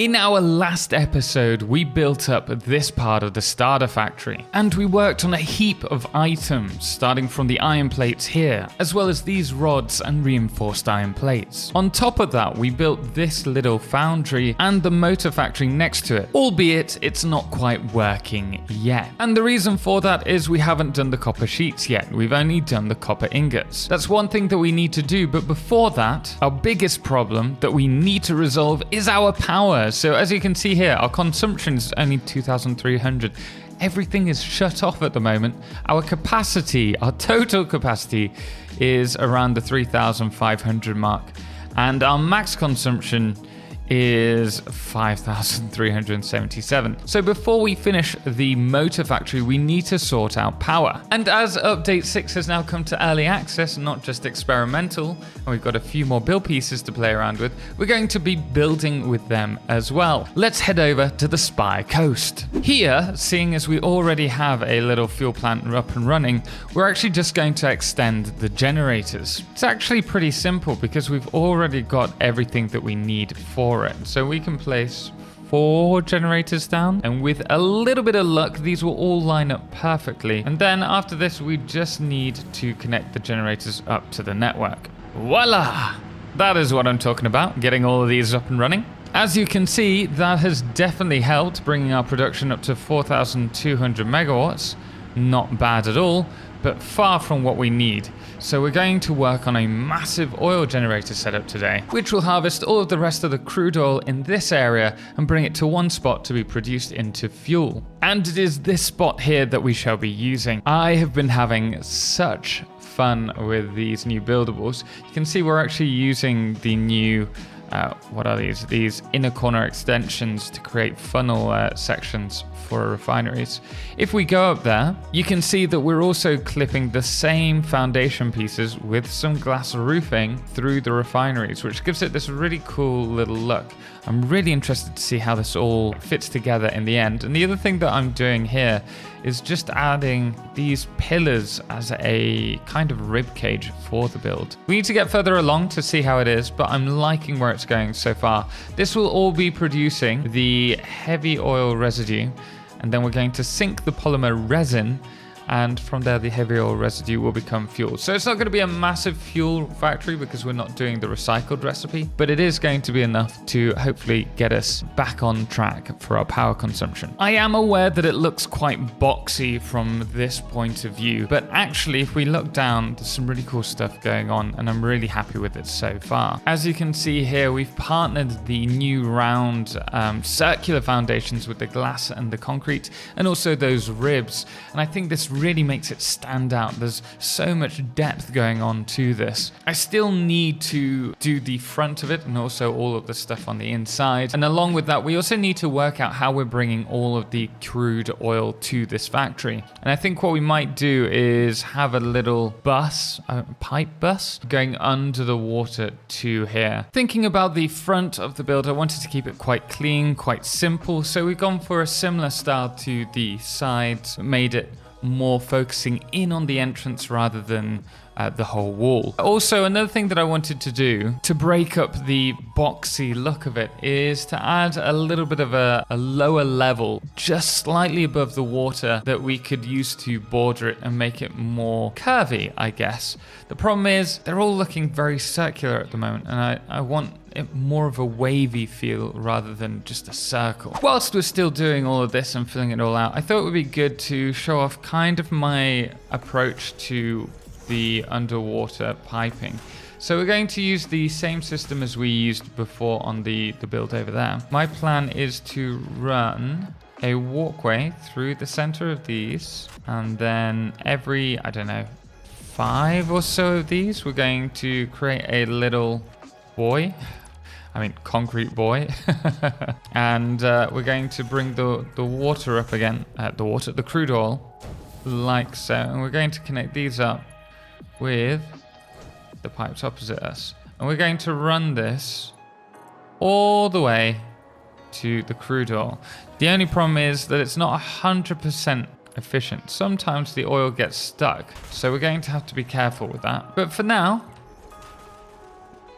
In our last episode, we built up this part of the starter factory, and we worked on a heap of items, starting from the iron plates here, as well as these rods and reinforced iron plates. On top of that, we built this little foundry and the motor factory next to it, albeit it's not quite working yet. And the reason for that is we haven't done the copper sheets yet, we've only done the copper ingots. That's one thing that we need to do, but before that, our biggest problem that we need to resolve is our power. So as you can see here, our consumption is only 2,300. Everything is shut off at the moment. Our capacity, our total capacity is around the 3,500 mark. And our max consumption is 5,377. So before we finish the motor factory, we need to sort out power. And as update 6 has now come to early access, not just experimental, and we've got a few more build pieces to play around with, we're going to be building with them as well. Let's head over to the Spire Coast. Here, seeing as we already have a little fuel plant up and running, we're actually just going to extend the generators. It's actually pretty simple because we've already got everything that we need for it. So we can place 4 generators down, and with a little bit of luck, these will all line up perfectly. And then after this, we just need to connect the generators up to the network. Voila! That is what I'm talking about, getting all of these up and running. As you can see, that has definitely helped bringing our production up to 4,200 megawatts. Not bad at all, but far from what we need. So we're going to work on a massive oil generator setup today, which will harvest all of the rest of the crude oil in this area and bring it to one spot to be produced into fuel. And it is this spot here that we shall be using. I have been having such fun with these new buildables. You can see we're actually using the new what are these? These inner corner extensions to create funnel sections for refineries. If we go up there, you can see that we're also clipping the same foundation pieces with some glass roofing through the refineries, which gives it this really cool little look. I'm really interested to see how this all fits together in the end. And the other thing that I'm doing here is just adding these pillars as a kind of rib cage for the build. We need to get further along to see how it is, but I'm liking where it's going so far. This will all be producing the heavy oil residue, and then we're going to sink the polymer resin, and from there the heavy oil residue will become fuel. So it's not going to be a massive fuel factory because we're not doing the recycled recipe, but it is going to be enough to hopefully get us back on track for our power consumption. I am aware that it looks quite boxy from this point of view, but actually if we look down, there's some really cool stuff going on, and I'm really happy with it so far. As you can see here, we've partnered the new round circular foundations with the glass and the concrete, and also those ribs, and I think this really makes it stand out. There's so much depth going on to this. I still need to do the front of it and also all of the stuff on the inside. And along with that, we also need to work out how we're bringing all of the crude oil to this factory. And I think what we might do is have a little bus, a pipe bus, going under the water to here. Thinking about the front of the build, I wanted to keep it quite clean, quite simple. So we've gone for a similar style to the sides, made it more focusing in on the entrance rather than the whole wall. Also, another thing that I wanted to do to break up the boxy look of it is to add a little bit of a lower level just slightly above the water that we could use to border it and make it more curvy, I guess. The problem is they're all looking very circular at the moment, and I want it more of a wavy feel rather than just a circle. Whilst we're still doing all of this and filling it all out, I thought it would be good to show off kind of my approach to the underwater piping. So we're going to use the same system as we used before on the build over there. My plan is to run a walkway through the center of these, and then every, I don't know, 5 or so of these, we're going to create a little buoy. I mean, concrete buoy. And we're going to bring the water up again, the crude oil, like so. And we're going to connect these up with the pipes opposite us. And we're going to run this all the way to the crude oil. The only problem is that it's not 100% efficient. Sometimes the oil gets stuck, so we're going to have to be careful with that. But for now,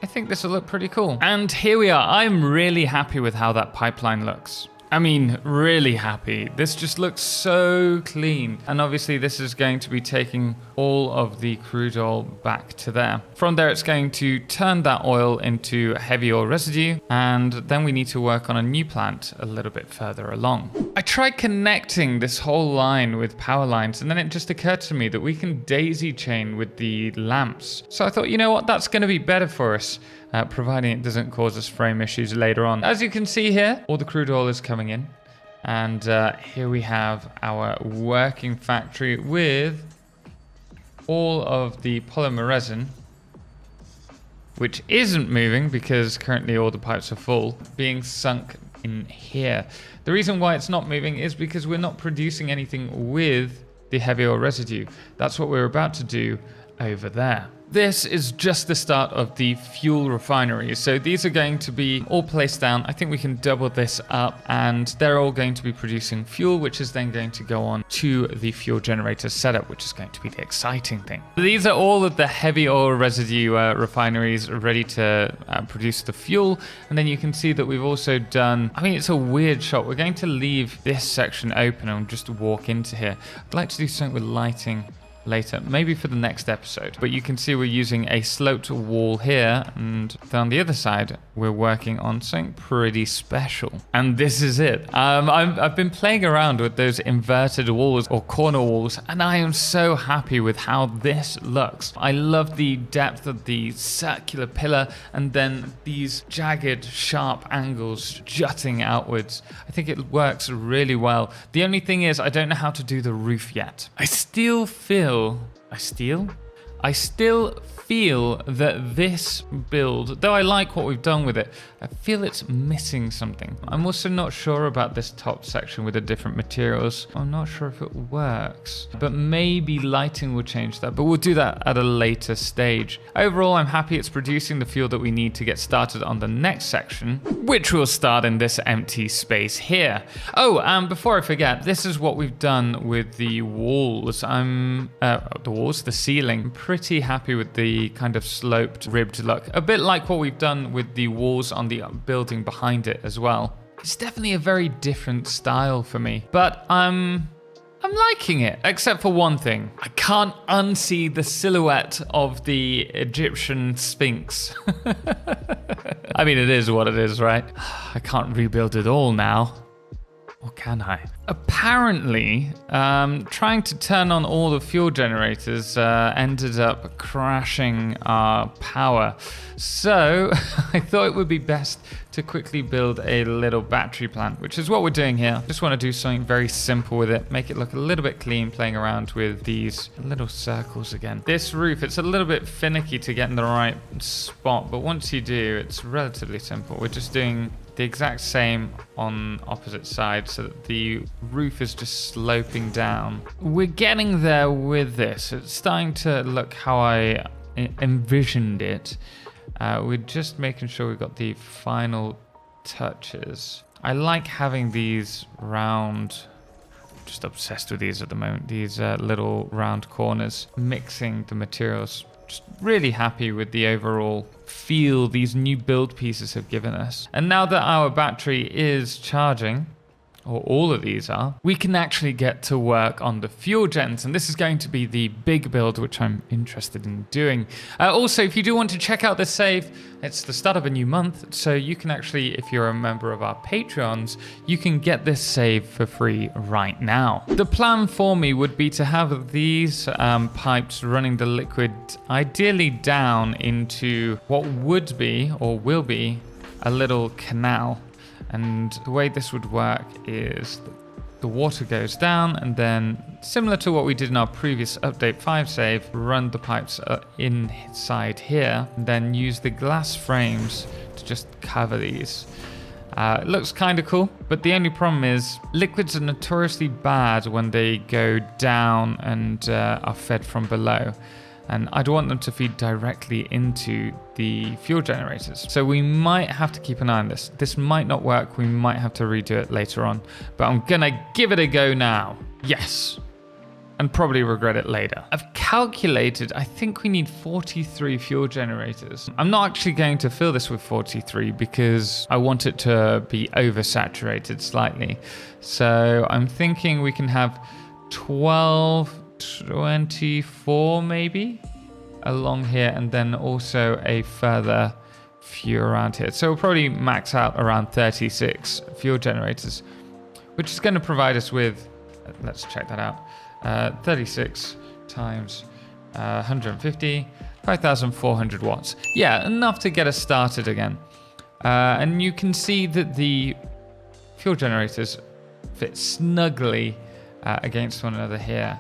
I think this will look pretty cool. And here we are. I'm really happy with how that pipeline looks. I mean, really happy. This just looks so clean. And obviously this is going to be taking all of the crude oil back to there. From there, it's going to turn that oil into heavy oil residue. And then we need to work on a new plant a little bit further along. I tried connecting this whole line with power lines, and then it just occurred to me that we can daisy chain with the lamps. So I thought, you know what, that's going to be better for us. Providing it doesn't cause us frame issues later on. As you can see here, all the crude oil is coming in. And here we have our working factory with all of the polymer resin, which isn't moving because currently all the pipes are full, being sunk in here. The reason why it's not moving is because we're not producing anything with the heavy oil residue. That's what we're about to do over there. This is just the start of the fuel refinery. So these are going to be all placed down. I think we can double this up, and they're all going to be producing fuel, which is then going to go on to the fuel generator setup, which is going to be the exciting thing. These are all of the heavy oil residue refineries ready to produce the fuel. And then you can see that we've also done, I mean, it's a weird shot. We're going to leave this section open and just walk into here. I'd like to do something with lighting later, maybe for the next episode. But you can see we're using a sloped wall here, and on the other side we're working on something pretty special. And this is it. I've been playing around with those inverted walls or corner walls, and I am so happy with how this looks. I love the depth of the circular pillar and then these jagged, sharp angles jutting outwards. I think it works really well. The only thing is I don't know how to do the roof yet. I still feel that this build, though I like what we've done with it, I feel it's missing something. I'm also not sure about this top section with the different materials. I'm not sure if it works, but maybe lighting will change that, but we'll do that at a later stage. Overall, I'm happy it's producing the fuel that we need to get started on the next section, which will start in this empty space here. Oh, before I forget, this is what we've done with the walls. The ceiling. I'm pretty happy with the kind of sloped, ribbed look. A bit like what we've done with the walls on the building behind it as well. It's definitely a very different style for me, but I'm liking it, except for one thing. I can't unsee the silhouette of the Egyptian Sphinx. I mean, it is what it is, right? I can't rebuild it all now. Or can I? Apparently, trying to turn on all the fuel generators ended up crashing our power. So I thought it would be best to quickly build a little battery plant, which is what we're doing here. Just want to do something very simple with it, make it look a little bit clean, playing around with these little circles again. This roof, it's a little bit finicky to get in the right spot, but once you do, it's relatively simple. We're just doing the exact same on opposite sides so that the roof is just sloping down. We're getting there with this. It's starting to look how I envisioned it. We're just making sure we've got the final touches. I like having these round, just obsessed with these at the moment, these little round corners, mixing the materials. Just really happy with the overall feel these new build pieces have given us. And now that our battery is charging, or all of these are, we can actually get to work on the fuel gens, and this is going to be the big build, which I'm interested in doing. Also, if you do want to check out this save, it's the start of a new month, so you can actually, if you're a member of our Patreons, you can get this save for free right now. The plan for me would be to have these pipes running the liquid ideally down into what would be, or will be, a little canal. And the way this would work is the water goes down, and then similar to what we did in our previous update 5 save, run the pipes inside here, and then use the glass frames to just cover these. It looks kind of cool, but the only problem is liquids are notoriously bad when they go down and are fed from below. And I'd want them to feed directly into the fuel generators. So we might have to keep an eye on this. This might not work. We might have to redo it later on. But I'm gonna give it a go now. Yes. and probably regret it later. I've calculated, I think we need 43 fuel generators. I'm not actually going to fill this with 43 because I want it to be oversaturated slightly. So I'm thinking we can have 12, 24 maybe along here, and then also a further few around here. So we'll probably max out around 36 fuel generators, which is going to provide us with, let's check that out, 36 times 150, 5,400 watts. Yeah, enough to get us started again. And you can see that the fuel generators fit snugly against one another here.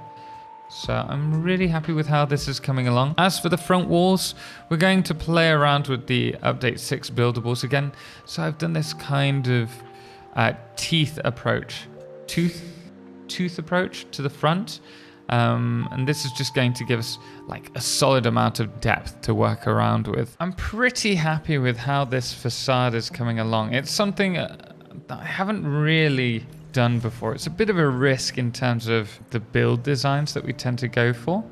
So I'm really happy with how this is coming along. As for the front walls, we're going to play around with the update 6 buildables again. So I've done this kind of tooth approach to the front. And this is just going to give us like a solid amount of depth to work around with. I'm pretty happy with how this facade is coming along. It's something that I haven't really done before. It's a bit of a risk in terms of the build designs that we tend to go for,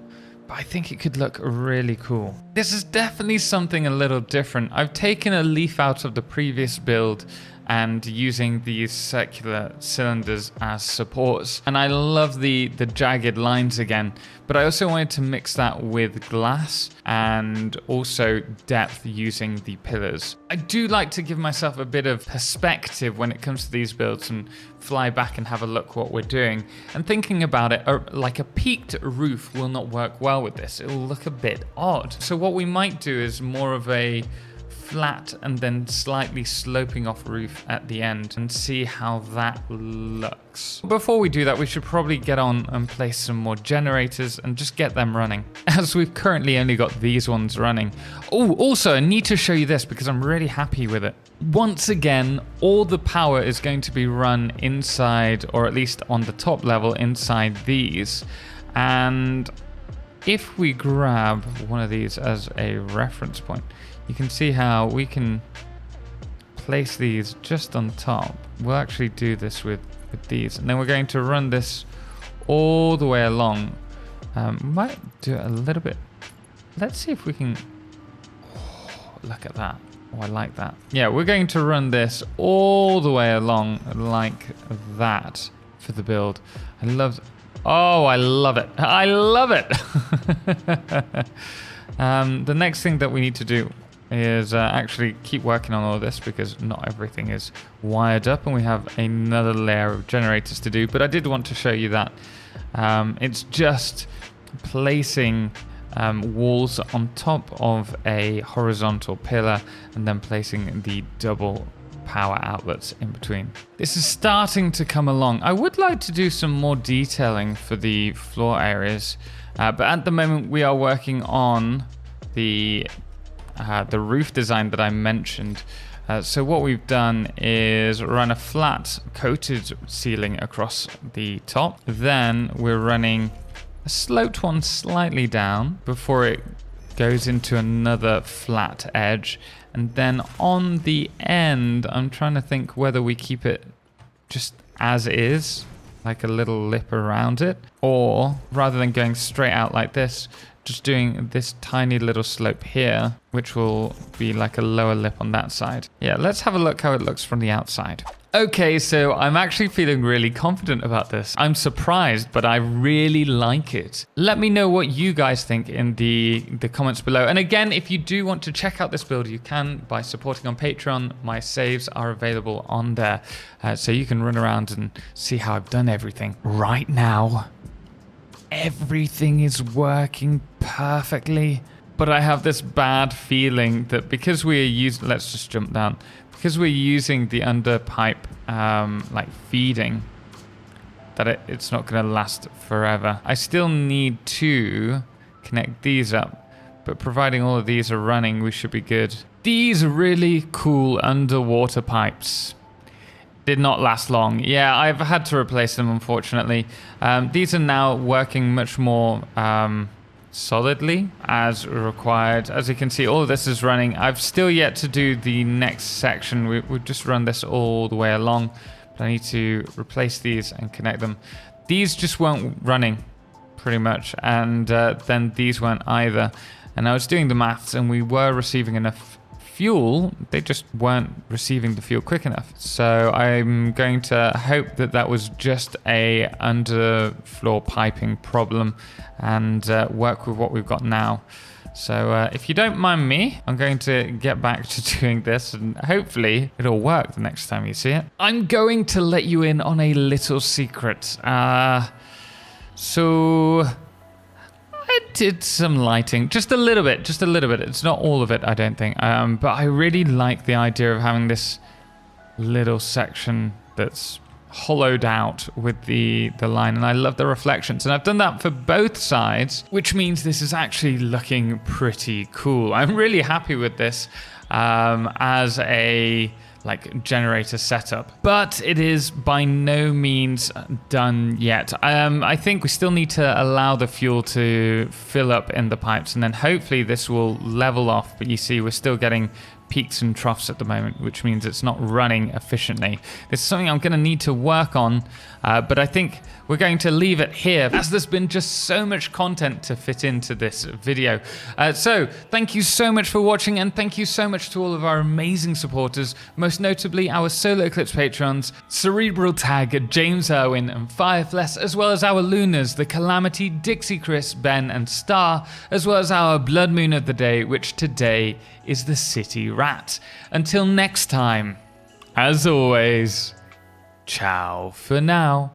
but I think it could look really cool. This is definitely something a little different. I've taken a leaf out of the previous build and using these circular cylinders as supports. And I love the jagged lines again, but I also wanted to mix that with glass and also depth using the pillars. I do like to give myself a bit of perspective when it comes to these builds and fly back and have a look what we're doing. And thinking about it, like a peaked roof will not work well with this. It will look a bit odd. So what we might do is more of a flat and then slightly sloping off roof at the end and see how that looks. Before we do that, we should probably get on and place some more generators and just get them running, as we've currently only got these ones running. Oh, also I need to show you this because I'm really happy with it. Once again, all the power is going to be run inside, or at least on the top level inside these. And if we grab one of these as a reference point, you can see how we can place these just on top. We'll actually do this with these, and then we're going to run this all the way along. We might do it a little bit. Let's see if we can. Oh, look at that. Oh, I like that. Yeah, we're going to run this all the way along like that for the build. I love it. I love it. The next thing that we need to do is actually keep working on all of this, because not everything is wired up and we have another layer of generators to do. But I did want to show you that it's just placing walls on top of a horizontal pillar and then placing the double power outlets in between. This is starting to come along. I would like to do some more detailing for the floor areas, but at the moment we are working on the roof design that I mentioned. So what we've done is run a flat coated ceiling across the top. Then we're running a sloped one slightly down before it goes into another flat edge. And then on the end, I'm trying to think whether we keep it just as is, like a little lip around it, or rather than going straight out like this, just doing this tiny little slope here, which will be like a lower lip on that side. Yeah, let's have a look how it looks from the outside. Okay, so I'm actually feeling really confident about this. I'm surprised, but I really like it. Let me know what you guys think in the comments below. And again, if you do want to check out this build, you can by supporting on Patreon. My saves are available on there, so you can run around and see how I've done everything. Right now, everything is working perfectly, but I have this bad feeling that because we are using, let's just jump down, because we're using the under pipe like feeding, that it's not going to last forever. I still need to connect these up, but providing all of these are running, we should be good. These really cool underwater pipes did not last long. Yeah, I've had to replace them, unfortunately. These are now working much more solidly as required. As you can see, all of this is running. I've still yet to do the next section. We've just run this all the way along, but I need to replace these and connect them. These just weren't running. pretty much. And then these weren't either. And I was doing the maths, and we were receiving enough fuel. They just weren't receiving the fuel quick enough. So I'm going to hope that that was just a underfloor piping problem, and work with what we've got now. So if you don't mind me, I'm going to get back to doing this, and hopefully it'll work the next time you see it. I'm going to let you in on a little secret. So I did some lighting, just a little bit. It's not all of it, I don't think. But I really like the idea of having this little section that's hollowed out with the line, and I love the reflections, and I've done that for both sides, which means this is actually looking pretty cool. I'm really happy with this as a generator setup, but it is by no means done yet. I think we still need to allow the fuel to fill up in the pipes, and then hopefully this will level off. But you see, we're still getting peaks and troughs at the moment, which means it's not running efficiently. This is something I'm going to need to work on, but I think we're going to leave it here, as there's been just so much content to fit into this video. So thank you so much for watching, and thank you so much to all of our amazing supporters, most notably our Solar Eclipse patrons, Cerebral Tag, James Irwin, and Firefless, as well as our Lunars, the Calamity, Dixie Chris, Ben, and Star, as well as our Blood Moon of the day, which today is the City Rat. Until next time, as always, ciao for now.